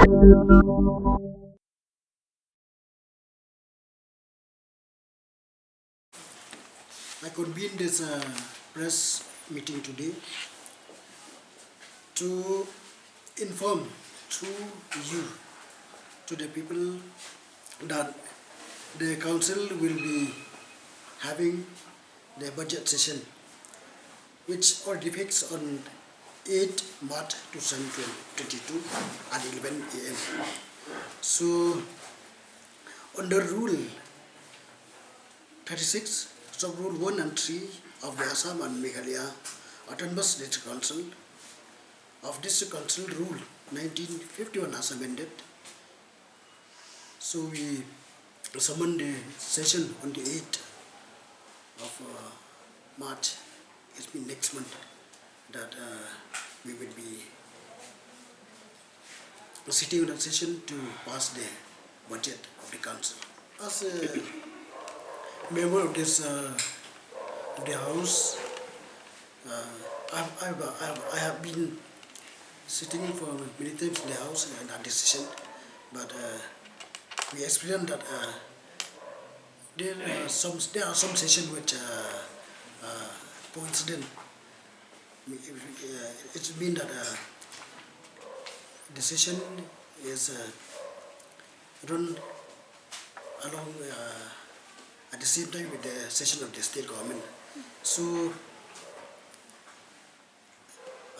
I convened this press meeting today to inform through you to the people that the council will be having the budget session, which already fixed on 8 March 2022 at 11 a.m. So, under Rule 36, Sub-Rule 1 and 3 of the Assam and Meghalaya Autonomous District Council of District Council Rule 1951 as amended. So we summoned the session on the 8th of March. It's been next month that we will be sitting on a session to pass the budget of the council. As a member of this of the house, I have been sitting for many times in the house and at the session, but we experienced that there are some sessions which coincident. It's mean that the session is run along at the same time with the session of the state government. So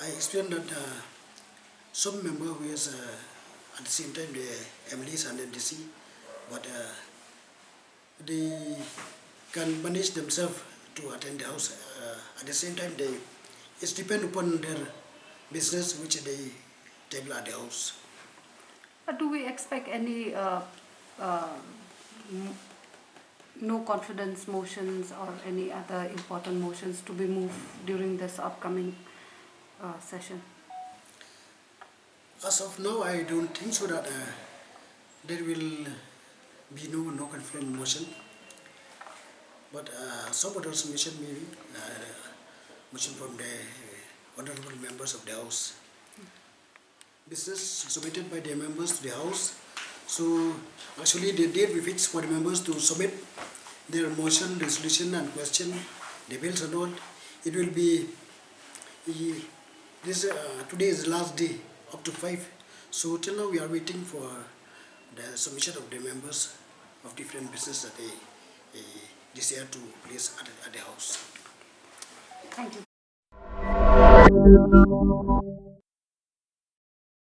I experienced that some member who is at the same time the MLAs and MDC, but they can manage themselves to attend the house. At the same time, it depends upon their business which they table at the house. Do we expect any no confidence motions or any other important motions to be moved during this upcoming session? As of now, I don't think so that there will be no confidence motion. But some other motion maybe motion from the honorable members of the house. Business submitted by the members to the house. So actually the date we fixed for the members to submit their motion, resolution and question, the bills and all. It will be today is the last day up to 5. So till now we are waiting for the submission of the members of different business that they desire to place at the house. Thank you.